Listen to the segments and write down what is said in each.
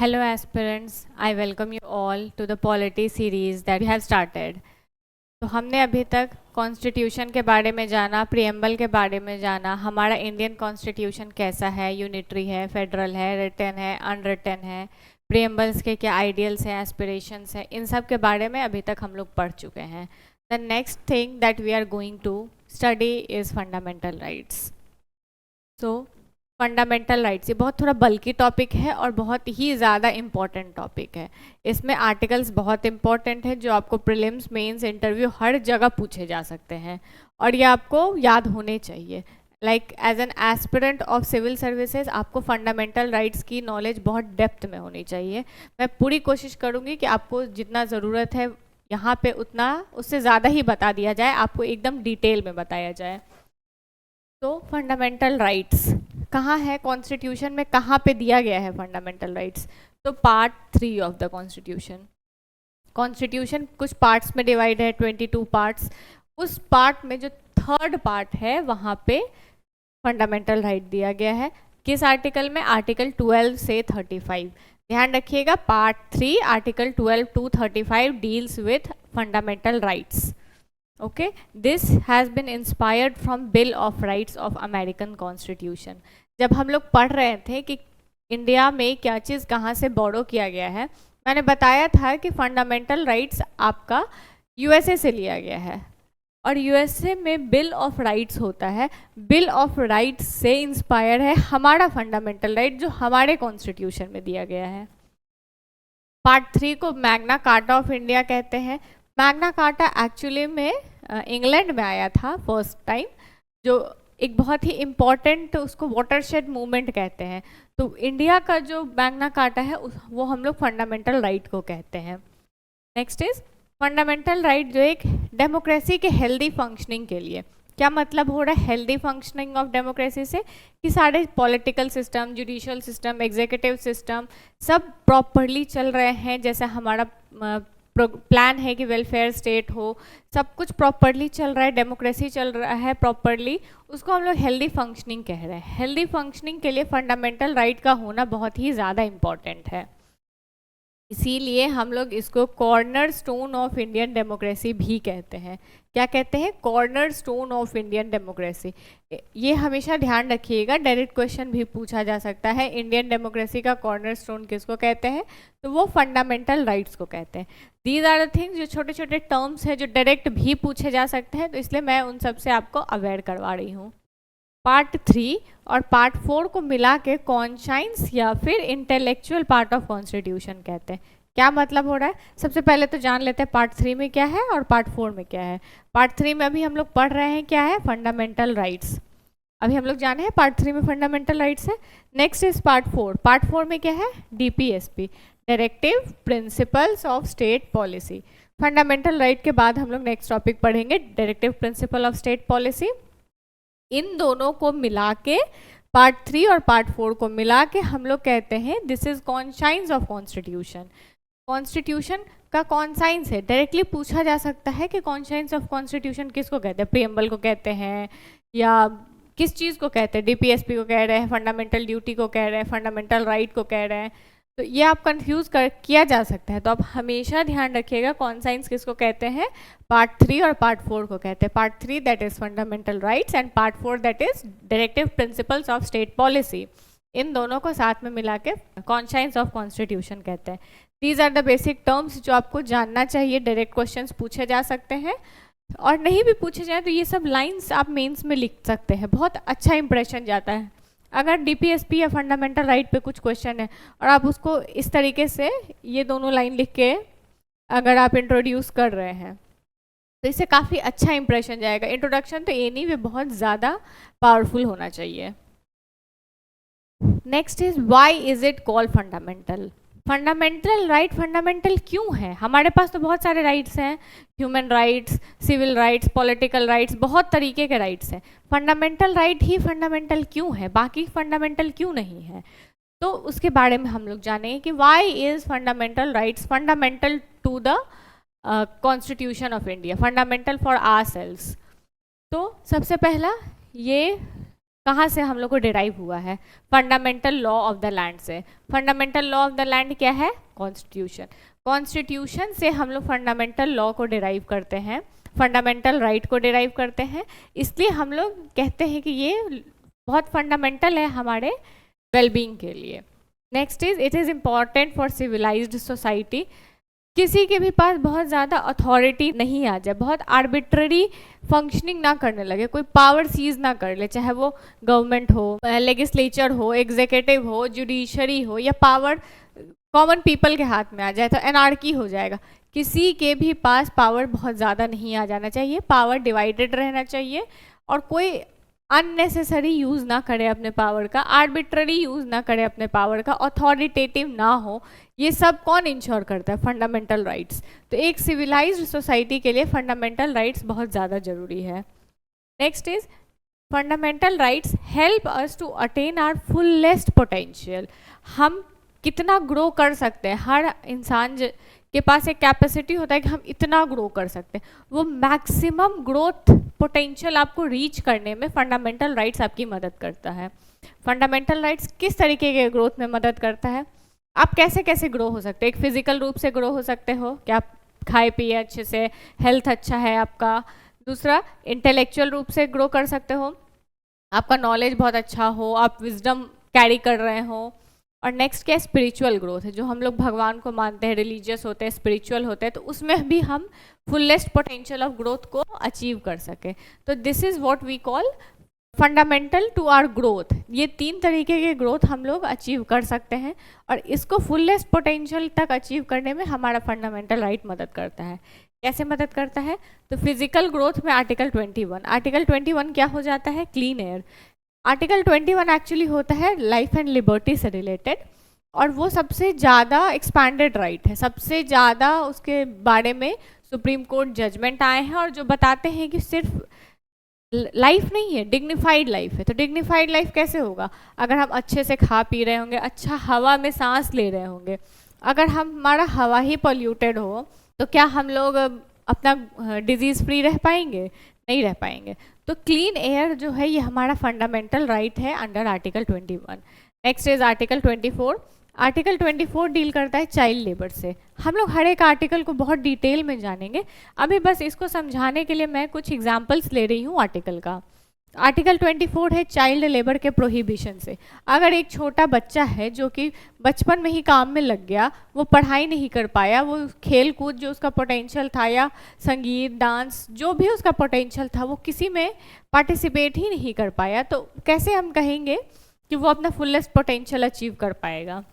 Hello aspirants, I welcome you all to the polity series that we have started. तो हमने अभी तक constitution के बारे में जाना, प्रियम्बल के बारे में जाना, हमारा इंडियन कॉन्स्टिट्यूशन कैसा है, यूनिटरी है, फेडरल है, रिटन है, अनरिटन है, प्रियम्बल्स के क्या आइडियल्स हैं, एस्पिरेशंस हैं, इन सब के बारे में अभी तक हम लोग पढ़ चुके हैं. The next thing that we are going to study is fundamental rights. So fundamental rights ये बहुत थोड़ा बल्कि टॉपिक है और बहुत ही ज़्यादा इम्पॉर्टेंट टॉपिक है. इसमें आर्टिकल्स बहुत इंपॉर्टेंट है जो आपको प्रीलिम्स, मेंस, इंटरव्यू हर जगह पूछे जा सकते हैं और ये आपको याद होने चाहिए. Like as an aspirant of civil services आपको फंडामेंटल राइट्स की नॉलेज बहुत डेप्थ में होनी चाहिए. मैं पूरी कोशिश करूँगी कि आपको जितना ज़रूरत है यहाँ पे उतना उससे ज़्यादा ही बता दिया जाए, आपको एकदम डिटेल में बताया जाए. तो फंडामेंटल राइट्स कहाँ है कॉन्स्टिट्यूशन में, कहाँ पे दिया गया है फंडामेंटल राइट्स? तो part 3 of the constitution. Constitution कुछ पार्ट्स में डिवाइड है, 22 पार्ट्स. उस पार्ट में जो थर्ड पार्ट है वहाँ पे फंडामेंटल राइट दिया गया है. किस आर्टिकल में? आर्टिकल 12 से 35. ध्यान रखिएगा, part 3 article 12 to 35 deals with fundamental rights. Okay, this has been inspired from Bill of Rights of American Constitution. जब हम लोग पढ़ रहे थे कि इंडिया में क्या चीज़ कहाँ से बोरो किया गया है, मैंने बताया था कि फंडामेंटल राइट्स आपका यूएसए से लिया गया है और यूएसए में बिल ऑफ राइट्स होता है. बिल ऑफ राइट्स से इंस्पायर है हमारा फंडामेंटल राइट जो हमारे कॉन्स्टिट्यूशन में दिया गया है. पार्ट 3 को मैग्ना कार्टा ऑफ इंडिया कहते हैं. मैग्ना कार्टा एक्चुअली में इंग्लैंड में आया था फर्स्ट टाइम, जो एक बहुत ही इम्पॉर्टेंट, उसको वाटरशेड मूवमेंट कहते हैं. तो इंडिया का जो मैग्ना कार्टा है वो हम लोग फंडामेंटल राइट को कहते हैं. नेक्स्ट इज फंडामेंटल राइट जो एक डेमोक्रेसी के हेल्दी फंक्शनिंग के लिए. क्या मतलब हो रहा है हेल्दी फंक्शनिंग ऑफ डेमोक्रेसी से? कि सारे political system, judicial system, executive system सब प्रॉपरली चल रहे हैं. जैसे हमारा प्लान है कि वेलफेयर स्टेट हो, सब कुछ प्रॉपरली चल रहा है, डेमोक्रेसी चल रहा है प्रॉपरली, उसको हम लोग हेल्दी फंक्शनिंग कह रहे हैं. हेल्दी फंक्शनिंग के लिए फंडामेंटल राइट का होना बहुत ही ज़्यादा इम्पॉर्टेंट है. इसीलिए हम लोग इसको corner stone of Indian democracy भी कहते हैं. क्या कहते हैं? Corner stone of Indian democracy. ये हमेशा ध्यान रखिएगा, डायरेक्ट क्वेश्चन भी पूछा जा सकता है. इंडियन डेमोक्रेसी का कॉर्नर स्टोन किसको कहते हैं? तो वो फंडामेंटल राइट्स को कहते हैं. दीज आर द थिंग्स, जो छोटे छोटे टर्म्स हैं जो डायरेक्ट भी पूछे जा सकते हैं, तो इसलिए मैं उन सब से आपको अवेयर करवा रही हूँ. पार्ट 3 और पार्ट 4 को मिला के कॉन्शाइंस या फिर इंटेलेक्चुअल पार्ट ऑफ कॉन्स्टिट्यूशन कहते हैं. क्या मतलब हो रहा है? सबसे पहले तो जान लेते हैं पार्ट 3 में क्या है और पार्ट 4 में क्या है. पार्ट 3 में अभी हम लोग पढ़ रहे हैं क्या है? Fundamental rights. अभी हम लोग जाने हैं पार्ट 3 में फंडामेंटल राइट्स है. Next is part 4. पार्ट 4 में क्या है? DPSP, directive principles of state policy. Fundamental right के बाद हम लोग नेक्स्ट टॉपिक पढ़ेंगे directive principle of state policy. इन दोनों को मिला के, पार्ट 3 और पार्ट 4 को मिला के हम लोग कहते हैं this is conscience of constitution. Constitution का कौन साइंस है? डायरेक्टली पूछा जा सकता है कि कॉन्शाइंस ऑफ कॉन्स्टिट्यूशन किसको कहते हैं? प्रियम्बल को कहते हैं या किस चीज़ को कहते हैं? डीपीएसपी को कह रहे हैं, फंडामेंटल ड्यूटी को कह रहे हैं, फंडामेंटल राइट को कह रहे हैं. तो ये आप कंफ्यूज किया जा सकता है. तो आप हमेशा ध्यान रखिएगा कॉन्साइंस किसको कहते हैं. पार्ट 3 और पार्ट 4 को कहते हैं. Part 3 that is fundamental rights and part 4 that is directive principles of state policy. इन दोनों को साथ में मिला के कॉन्शाइंस ऑफ कॉन्स्टिट्यूशन कहते हैं. These are the basic terms जो आपको जानना चाहिए. डायरेक्ट क्वेश्चंस पूछे जा सकते हैं और नहीं भी पूछे जाए तो ये सब लाइन्स आप मेंस में लिख सकते हैं. बहुत अच्छा इंप्रेशन जाता है. अगर डीपीएसपी या फंडामेंटल राइट पे कुछ क्वेश्चन है और आप उसको इस तरीके से ये दोनों लाइन लिख के अगर आप इंट्रोड्यूस कर रहे हैं तो इससे काफ़ी अच्छा इंप्रेशन जाएगा. इंट्रोडक्शन तो एनी वे बहुत ज़्यादा पावरफुल होना चाहिए. Next is why is it called fundamental. Fundamental right fundamental क्यों है? हमारे पास तो बहुत सारे राइट्स हैं, human rights, civil rights, political rights, बहुत तरीके के राइट्स हैं. फंडामेंटल राइट ही फंडामेंटल क्यों है, बाकी फंडामेंटल क्यों नहीं है? तो उसके बारे में हम लोग जानेंगे कि why is fundamental rights fundamental to the constitution of India, fundamental for ourselves. तो सबसे पहला ये कहाँ से हम लोग को डिराइव हुआ है? Fundamental law of the land से। Fundamental law of the land क्या है? कॉन्स्टिट्यूशन। कॉन्स्टिट्यूशन से हम लोग फंडामेंटल लॉ को डिराइव करते हैं, फंडामेंटल राइट को डिराइव करते हैं। इसलिए हम लोग कहते हैं कि ये बहुत फंडामेंटल है हमारे वेलबींग के लिए। Next is it is important for civilised society. किसी के भी पास बहुत ज़्यादा अथॉरिटी नहीं आ जाए, बहुत आर्बिट्ररी फंक्शनिंग ना करने लगे, कोई पावर सीज ना कर ले, चाहे वो गवर्नमेंट हो, लेजिस्लेचर हो, एग्जीक्यूटिव हो, जुडिशरी हो, या पावर कॉमन पीपल के हाथ में आ जाए तो एनार्की हो जाएगा। किसी के भी पास पावर बहुत ज़्यादा नहीं आ जाना चाहिए, पावर डिवाइडेड रहना चाहिए, और कोई अननेसेसरी यूज़ ना करे अपने पावर का, आर्बिट्ररी यूज़ ना करे अपने पावर का, अथॉरिटेटिव ना हो। ये सब कौन इंश्योर करता है? Fundamental rights. तो एक सिविलाइज्ड सोसाइटी के लिए फंडामेंटल राइट्स बहुत ज़्यादा ज़रूरी है। Next is fundamental rights help us to attain our fullest potential. हम कितना ग्रो कर सकते हैं, हर इंसान के पास एक कैपेसिटी होता है कि हम इतना ग्रो कर सकते हैं। वो मैक्सिमम ग्रोथ पोटेंशियल आपको रीच करने में फंडामेंटल राइट्स आपकी मदद करता है। फंडामेंटल राइट्स किस तरीके के ग्रोथ में मदद करता है? आप कैसे कैसे ग्रो हो सकते हैं? एक फिजिकल रूप से ग्रो हो सकते हो कि आप खाए पिए अच्छे से, हेल्थ अच्छा है आपका। दूसरा, इंटेलेक्चुअल रूप से ग्रो कर सकते हो, आपका नॉलेज बहुत अच्छा हो, आप विजडम कैरी कर रहे हो। और नेक्स्ट क्या? स्पिरिचुअल ग्रोथ है, जो हम लोग भगवान को मानते हैं, रिलीजियस होते हैं, स्पिरिचुअल होते हैं, तो उसमें भी हम फुलेस्ट पोटेंशियल ऑफ ग्रोथ को अचीव कर सके। तो this is what we call fundamental to our growth. ये 3 तरीके के ग्रोथ हम लोग अचीव कर सकते हैं, और इसको फुलेस्ट पोटेंशियल तक अचीव करने में हमारा फंडामेंटल राइट मदद करता है। कैसे मदद करता है? तो फिजिकल ग्रोथ में आर्टिकल 21, आर्टिकल 21 क्या हो जाता है? Clean air. आर्टिकल 21 एक्चुअली होता है लाइफ एंड लिबर्टी से रिलेटेड, और वो सबसे ज़्यादा एक्सपैंडेड राइट है, सबसे ज़्यादा उसके बारे में सुप्रीम कोर्ट जजमेंट आए हैं, और जो बताते हैं कि सिर्फ लाइफ नहीं है, डिग्निफाइड लाइफ है। तो डिग्निफाइड लाइफ कैसे होगा? अगर हम अच्छे से खा पी रहे होंगे, अच्छा हवा में सांस ले रहे होंगे। अगर हमारा हवा ही पॉल्यूटेड हो तो क्या हम लोग अपना डिजीज़ फ्री रह पाएंगे? नहीं रह पाएंगे। तो क्लीन एयर जो है ये हमारा फंडामेंटल राइट है under article 21। Next is article 24। Article 24 deal करता है चाइल्ड लेबर से। हम लोग हर एक आर्टिकल को बहुत डिटेल में जानेंगे, अभी बस इसको समझाने के लिए मैं कुछ एग्जांपल्स ले रही हूँ आर्टिकल का। आर्टिकल 24 है चाइल्ड लेबर के प्रोहिबिशन से। अगर एक छोटा बच्चा है जो कि बचपन में ही काम में लग गया, वो पढ़ाई नहीं कर पाया, वो खेल कूद जो उसका पोटेंशियल था, या संगीत डांस जो भी उसका पोटेंशियल था, वो किसी में पार्टिसिपेट ही नहीं कर पाया, तो कैसे हम कहेंगे कि वो अपना फुलेस्ट पोटेंशियल अचीव कर पाएगा?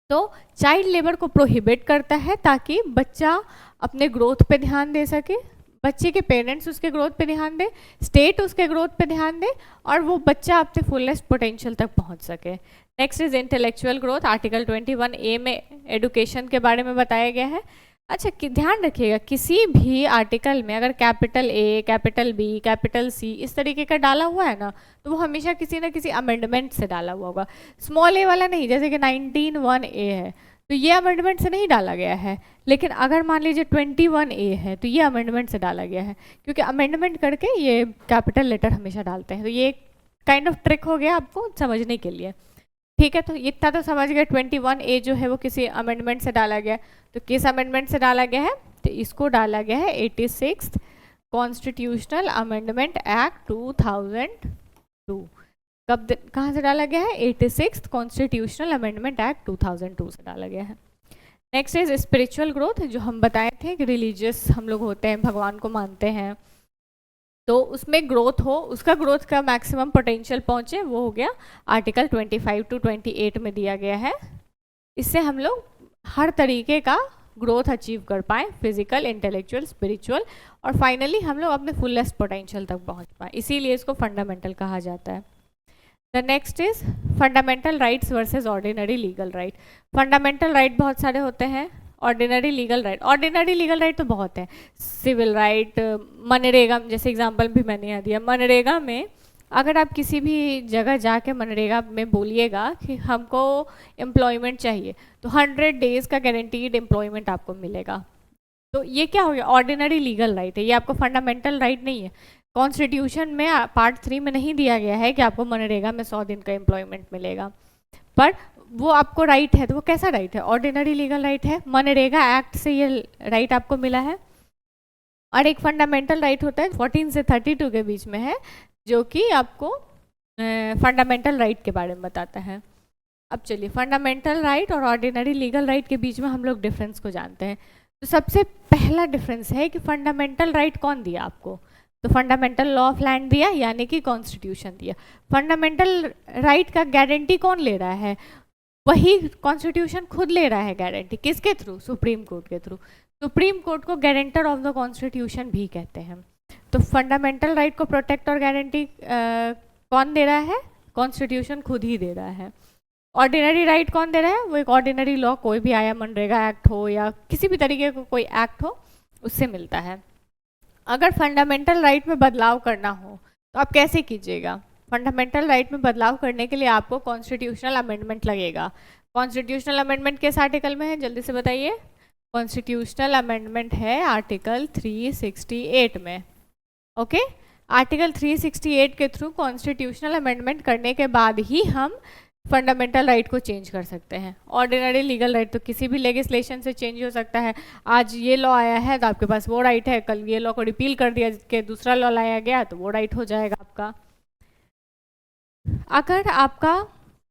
तो चाइल्ड लेबर को प्रोहिबिट करता है ताकि बच्चा अपने ग्रोथ पे ध्यान दे सके, बच्चे के पेरेंट्स उसके ग्रोथ पे ध्यान दे, स्टेट उसके ग्रोथ पे ध्यान दे, और वो बच्चा अपने फुलेस्ट पोटेंशियल तक पहुंच सके। Next is intellectual growth. Article 21A में एडुकेशन के बारे में बताया गया है। अच्छा ध्यान रखिएगा, किसी भी आर्टिकल में अगर capital A, capital B, capital C इस तरीके का डाला हुआ है ना, तो वो हमेशा किसी ना किसी अमेंडमेंट से डाला हुआ होगा। स्मॉल a वाला नहीं, जैसे कि 19(1)A है तो ये अमेंडमेंट से नहीं डाला गया है, लेकिन अगर मान लीजिए 21A है तो ये अमेंडमेंट से डाला गया है, क्योंकि अमेंडमेंट करके ये कैपिटल लेटर हमेशा डालते हैं। तो ये काइंड ऑफ ट्रिक हो गया आपको समझने के लिए, ठीक है? तो इतना तो समझ गए 21A जो है वो किसी अमेंडमेंट से डाला गया। तो किस अमेंडमेंट से डाला गया है? तो इसको डाला गया है 86th कॉन्स्टिट्यूशनल अमेंडमेंट एक्ट 2002। कब कहाँ से डाला गया है? 86th कॉन्स्टिट्यूशनल अमेंडमेंट एक्ट 2002 से डाला गया है। नेक्स्ट इज स्पिरिचुअल ग्रोथ, जो हम बताए थे कि रिलीजियस हम लोग होते हैं, भगवान को मानते हैं, तो उसमें ग्रोथ हो, उसका ग्रोथ का मैक्सिमम पोटेंशियल पहुंचे, वो हो गया आर्टिकल 25 to 28 में दिया गया है। इससे हम लोग हर तरीके का ग्रोथ अचीव कर पाएँ, फिजिकल, इंटेलेक्चुअल, स्पिरिचुअल, और फाइनली हम लोग अपने फुलेस्ट पोटेंशियल तक पहुंच पाएँ। इसीलिए इसको फंडामेंटल कहा जाता है। The next is fundamental rights versus ordinary legal right. Fundamental right बहुत सारे होते हैं, ordinary legal right, ordinary legal right तो बहुत है, सिविल राइट, मनरेगा जैसे एग्जांपल भी मैंने यहाँ दिया। मनरेगा में अगर आप किसी भी जगह जाके मनरेगा में बोलिएगा कि हमको एम्प्लॉयमेंट चाहिए, तो 100 डेज का गारंटीड एम्प्लॉयमेंट आपको मिलेगा। तो ये क्या हो गया? ऑर्डिनरी लीगल राइट है, ये आपको फंडामेंटल राइट नहीं है। कॉन्स्टिट्यूशन में पार्ट 3 में नहीं दिया गया है कि आपको मनरेगा में 100 दिन का एम्प्लॉयमेंट मिलेगा, पर वो आपको राइट है। तो वो कैसा राइट है? ऑर्डिनरी लीगल राइट है, मनरेगा एक्ट से ये राइट आपको मिला है। और एक फंडामेंटल राइट होता है 14 से 32 के बीच में है, जो कि आपको फंडामेंटल राइट के बारे में बताता है। अब चलिए फंडामेंटल राइट और ऑर्डिनरी लीगल राइट के बीच में हम लोग डिफरेंस को जानते हैं। तो सबसे पहला डिफरेंस है कि फंडामेंटल राइट कौन दिया आपको? तो फंडामेंटल लॉ ऑफ लैंड दिया, यानी कि कॉन्स्टिट्यूशन दिया। फंडामेंटल राइट का गारंटी कौन ले रहा है? वही कॉन्स्टिट्यूशन खुद ले रहा है गारंटी। किसके थ्रू? सुप्रीम कोर्ट के थ्रू। सुप्रीम कोर्ट को गारंटर ऑफ द कॉन्स्टिट्यूशन भी कहते हैं। तो फंडामेंटल राइट को प्रोटेक्ट और गारंटी कौन दे रहा है? कॉन्स्टिट्यूशन खुद ही दे रहा है। ऑर्डिनरी राइट कौन दे रहा है? वो एक ऑर्डिनरी लॉ, कोई भी आया, मनरेगा एक्ट हो या किसी भी तरीके का कोई एक्ट हो, उससे मिलता है। अगर फंडामेंटल राइट में बदलाव करना हो तो आप कैसे कीजिएगा? फंडामेंटल राइट में बदलाव करने के लिए आपको कॉन्स्टिट्यूशनल अमेंडमेंट लगेगा। कॉन्स्टिट्यूशनल अमेंडमेंट किस आर्टिकल में है? जल्दी से बताइए। कॉन्स्टिट्यूशनल अमेंडमेंट है आर्टिकल 368 में। ओके, आर्टिकल 368 के थ्रू कॉन्स्टिट्यूशनल अमेंडमेंट करने के बाद ही हम फंडामेंटल राइट को चेंज कर सकते हैं। ऑर्डिनरी लीगल राइट तो किसी भी लेजिस्लेशन से चेंज हो सकता है। आज ये लॉ आया है तो आपके पास वो राइट है, कल ये लॉ को रिपील कर दिया कि दूसरा लॉ लाया गया तो वो राइट हो जाएगा आपका। अगर आपका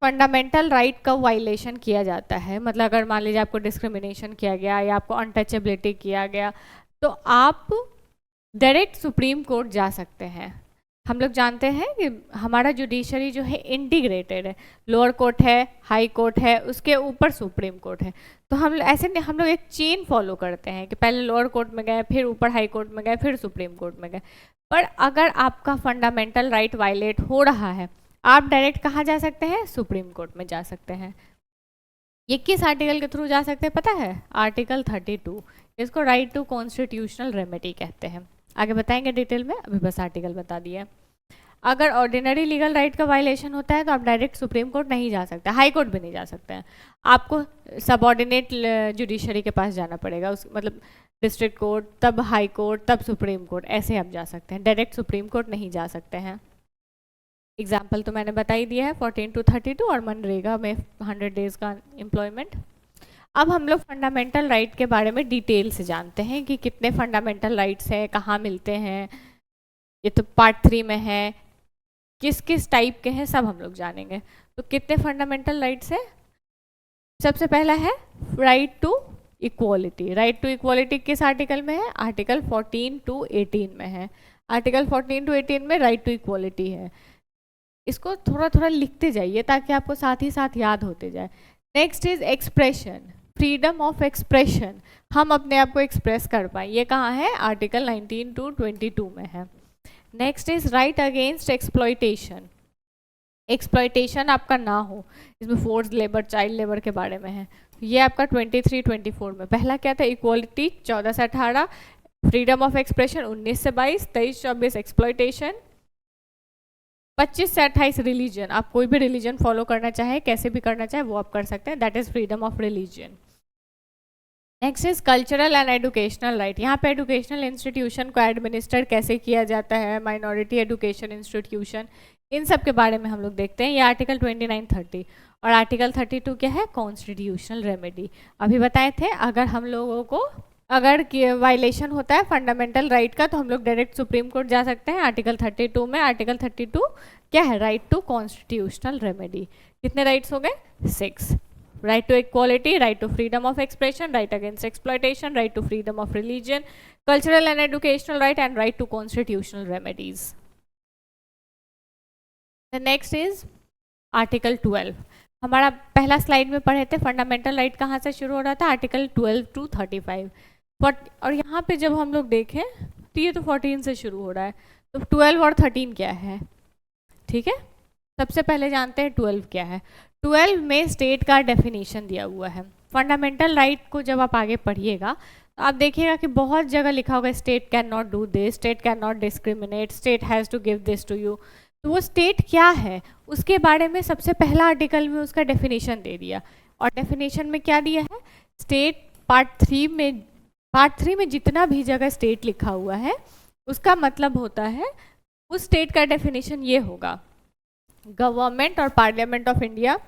फंडामेंटल राइट का वायलेशन किया जाता है, मतलब अगर मान लीजिए आपको डिस्क्रिमिनेशन किया गया या आपको अनटचेबिलिटी किया गया, तो आप डायरेक्ट सुप्रीम कोर्ट जा सकते हैं। हम लोग जानते हैं कि हमारा जुडिशरी जो है इंटीग्रेटेड है, लोअर कोर्ट है, हाई कोर्ट है, उसके ऊपर सुप्रीम कोर्ट है। तो हम ऐसे नहीं, हम लोग एक चेन फॉलो करते हैं कि पहले लोअर कोर्ट में गए, फिर ऊपर हाई कोर्ट में गए, फिर सुप्रीम कोर्ट में गए। पर अगर आपका फंडामेंटल राइट वायलेट हो रहा है, आप डायरेक्ट कहाँ जा सकते हैं? सुप्रीम कोर्ट में जा सकते हैं। ये किस आर्टिकल के थ्रू जा सकते हैं पता है? आर्टिकल 32। इसको राइट टू कॉन्स्टिट्यूशनल रेमेडी कहते हैं। आगे बताएंगे डिटेल में, अभी बस आर्टिकल बता दिया। अगर ऑर्डिनरी लीगल राइट का वायलेशन होता है तो आप डायरेक्ट सुप्रीम कोर्ट नहीं जा सकते, हाई कोर्ट भी नहीं जा सकते हैं। आपको सबऑर्डिनेट जुडिशरी के पास जाना पड़ेगा, उस मतलब डिस्ट्रिक्ट कोर्ट, तब हाई कोर्ट, तब सुप्रीम कोर्ट, ऐसे आप जा सकते हैं। डायरेक्ट सुप्रीम कोर्ट नहीं जा सकते हैं। एग्जाम्पल तो मैंने बता ही दिया है, 14 to 32 और मनरेगा में 100 डेज का एम्प्लॉयमेंट। अब हम लोग फंडामेंटल राइट के बारे में डिटेल से जानते हैं कि कितने फंडामेंटल राइट्स हैं, कहाँ मिलते हैं। ये तो पार्ट 3 में है, किस किस टाइप के हैं सब हम लोग जानेंगे। तो कितने फंडामेंटल राइट्स हैं? सबसे पहला है right to equality. Right to equality किस आर्टिकल में है? आर्टिकल 14 to 18 में है। आर्टिकल 14 to 18 में राइट टू इक्वालिटी है। इसको थोड़ा थोड़ा लिखते जाइए ताकि आपको साथ ही साथ याद होते जाए। Next is expression, freedom of expression, हम अपने आप को एक्सप्रेस कर पाए। ये कहाँ है? आर्टिकल 19 to 22 में है। Next is right against exploitation, exploitation आपका ना हो। इसमें फोर्स लेबर, चाइल्ड लेबर के बारे में है। ये आपका 23-24 में। पहला क्या था? इक्वालिटी 14 से 18, फ्रीडम ऑफ एक्सप्रेशन 19 से 22, 23-24 एक्सप्लॉयटेशन, 25 से 28 रिलीजन। आप कोई भी रिलीजन फॉलो करना चाहे, कैसे भी करना चाहे वो आप कर सकते हैं, that is freedom of religion. Next is cultural and educational right. यहाँ पे एजुकेशनल इंस्टीट्यूशन को एडमिनिस्टर कैसे किया जाता है, माइनॉरिटी एजुकेशन इंस्टीट्यूशन, इन सब के बारे में हम लोग देखते हैं। ये आर्टिकल 29-30 और आर्टिकल 32 क्या है? Constitutional remedy. अभी बताए थे अगर हम लोगों को अगर वायलेशन होता है फंडामेंटल राइट का तो हम लोग डायरेक्ट सुप्रीम कोर्ट जा सकते हैं। आर्टिकल 32 में, आर्टिकल 32 क्या है? Right to constitutional remedy. कितने राइट्स हो गए? 6। Right to equality, right to freedom of expression, right against exploitation, right to freedom of religion, cultural and educational right and right to constitutional remedies. The next is article 12। हमारा पहला slide में पढ़े थे fundamental right कहाँ से शुरू हो रहा था? Article 12 to 35। और यहाँ पे जब हम लोग देखें तो ये तो 14 से शुरू हो रहा है, तो 12 और 13 क्या है? ठीक है, सबसे पहले जानते हैं 12 क्या है। 12 में स्टेट का डेफिनेशन दिया हुआ है। फंडामेंटल राइट को जब आप आगे पढ़िएगा तो आप देखिएगा कि बहुत जगह लिखा होगा state can not do this, state can not discriminate, state has to give this to you. तो वो स्टेट क्या है उसके बारे में सबसे पहला आर्टिकल में उसका डेफिनेशन दे दिया। और डेफिनेशन में क्या दिया है? स्टेट पार्ट 3 में जितना भी जगह स्टेट लिखा हुआ है उसका मतलब होता है उस स्टेट का डेफिनेशन ये होगा, गवर्नमेंट और पार्लियामेंट ऑफ इंडिया,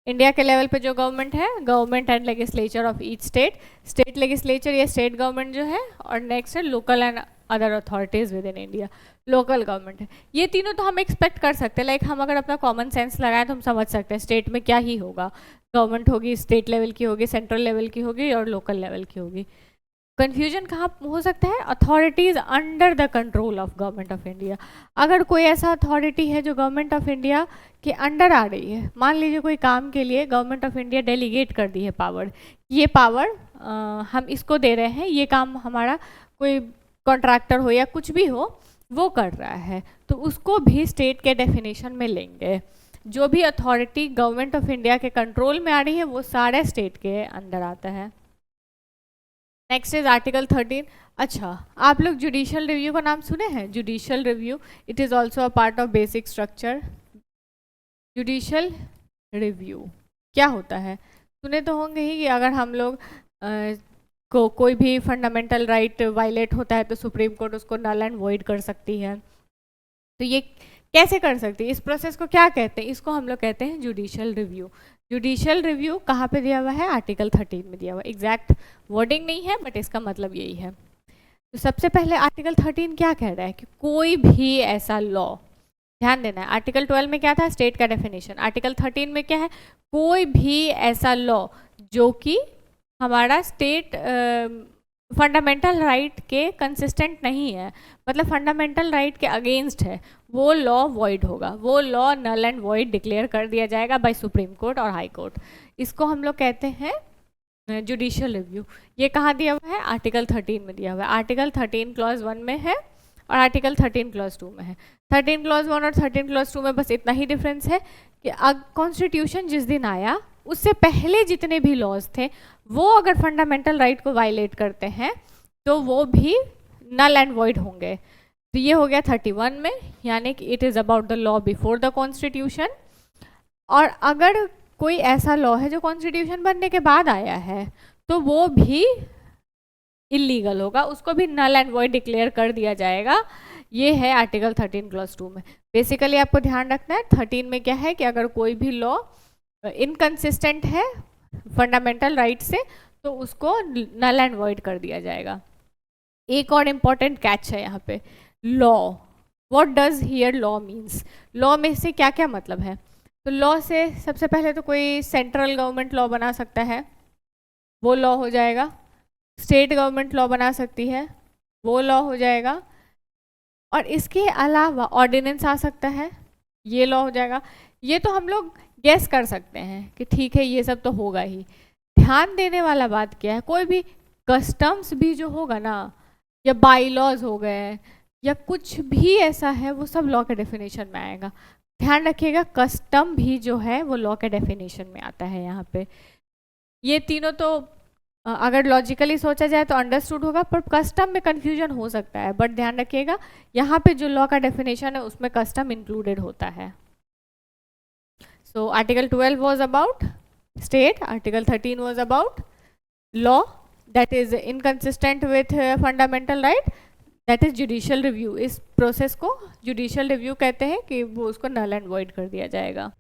इंडिया के लेवल पे जो गवर्नमेंट है, government and legislature of each state, state legislature या स्टेट गवर्नमेंट जो है, और नेक्स्ट है local and other authorities with in India, local government है। ये तीनों तो हम एक्सपेक्ट कर सकते हैं, लाइक हम अगर अपना कॉमन सेंस लगाएं तो हम समझ सकते हैं स्टेट में क्या ही होगा, गवर्नमेंट होगी, स्टेट लेवल की होगी, सेंट्रल लेवल की होगी और लोकल लेवल की होगी। कन्फ्यूजन कहाँ हो सकता है, authorities under the control of government of India. अगर कोई ऐसा अथॉरिटी है जो गवर्नमेंट ऑफ इंडिया के अंडर आ रही है, मान लीजिए कोई काम के लिए गवर्नमेंट ऑफ इंडिया डेलीगेट कर दी है पावर, ये पावर हम इसको दे रहे हैं, ये काम हमारा कोई कॉन्ट्रैक्टर हो या कुछ भी हो वो कर रहा है, तो उसको भी स्टेट के डेफिनेशन में लेंगे। जो भी अथॉरिटी गवर्नमेंट ऑफ इंडिया के कंट्रोल में आ रही है वो सारे स्टेट के अंदर आता है। Next is article 13। अच्छा, आप लोग जुडिशियल रिव्यू का नाम सुने हैं? Judicial review, it is also a part of basic structure. Judicial review क्या होता है? सुने तो होंगे ही कि अगर हम लोग को कोई भी फंडामेंटल राइट वायलेट होता है तो सुप्रीम कोर्ट उसको नल एंड वॉइड कर सकती है। तो ये कैसे कर सकती है, इस प्रोसेस को क्या कहते हैं? इसको हम लोग कहते हैं जुडिशियल रिव्यू। जुडिशियल रिव्यू कहाँ पे दिया हुआ है? आर्टिकल 13 में दिया हुआ है। एग्जैक्ट वर्डिंग नहीं है बट इसका मतलब यही है। तो सबसे पहले आर्टिकल 13 क्या कह रहा है कि कोई भी ऐसा लॉ, ध्यान देना है, आर्टिकल 12 में क्या था? स्टेट का डेफिनेशन। आर्टिकल 13 में क्या है? कोई भी ऐसा लॉ जो कि हमारा स्टेट फंडामेंटल राइट के कंसिस्टेंट नहीं है, मतलब फंडामेंटल राइट के अगेंस्ट है, वो लॉ वॉइड होगा, वो law null and void declare कर दिया जाएगा बाय सुप्रीम कोर्ट और हाई कोर्ट। इसको हम लोग कहते हैं जुडिशियल रिव्यू। ये कहाँ दिया हुआ है? आर्टिकल 13 में दिया हुआ है। आर्टिकल 13 क्लॉज 1 में है और आर्टिकल 13 क्लॉज 2 में है। 13 क्लॉज 1 और 13 क्लॉज 2 में बस इतना ही डिफरेंस है कि कॉन्स्टिट्यूशन जिस दिन आया उससे पहले जितने भी लॉज थे वो अगर फंडामेंटल राइट को वायलेट करते हैं तो वो भी नल एंड वॉइड होंगे। तो ये हो गया 31 में, यानी कि it is about the law before the constitution. और अगर कोई ऐसा लॉ है जो कॉन्स्टिट्यूशन बनने के बाद आया है तो वो भी इलीगल होगा, उसको भी नल एंड वॉइड डिक्लेयर कर दिया जाएगा। ये है आर्टिकल 13 क्लॉज 2 में। बेसिकली आपको ध्यान रखना है 13 में क्या है कि अगर कोई भी लॉ इनकंसिस्टेंट है फंडामेंटल राइट से तो उसको नल एंड वॉइड कर दिया जाएगा। एक और इम्पॉर्टेंट कैच है यहाँ पे, law. What does here law means? Law में से क्या क्या मतलब है? तो लॉ से सबसे पहले तो कोई सेंट्रल गवर्नमेंट लॉ बना सकता है, वो लॉ हो जाएगा। स्टेट गवर्नमेंट लॉ बना सकती है, वो लॉ हो जाएगा। और इसके अलावा ऑर्डिनेंस आ सकता है, ये लॉ हो जाएगा। ये तो हम लोग गेस कर सकते हैं कि ठीक है ये सब तो होगा ही। ध्यान देने वाला बात क्या है, कोई भी कस्टम्स भी जो होगा ना, या बाई लॉज हो गए या कुछ भी ऐसा है, वो सब लॉ के डेफिनेशन में आएगा। ध्यान रखिएगा कस्टम भी जो है वो लॉ के डेफिनेशन में आता है यहाँ पे। ये तीनों तो अगर लॉजिकली सोचा जाए तो अंडरस्टूड होगा, पर कस्टम में कंफ्यूजन हो सकता है। बट ध्यान रखिएगा यहाँ पे जो लॉ का डेफिनेशन है उसमें कस्टम इंक्लूडेड होता है। So article 12 was about state, article 13 was about law that is inconsistent with fundamental right, that is judicial review। इस प्रोसेस को जुडिशियल रिव्यू कहते हैं कि वो उसको नल एंड वॉइड कर दिया जाएगा।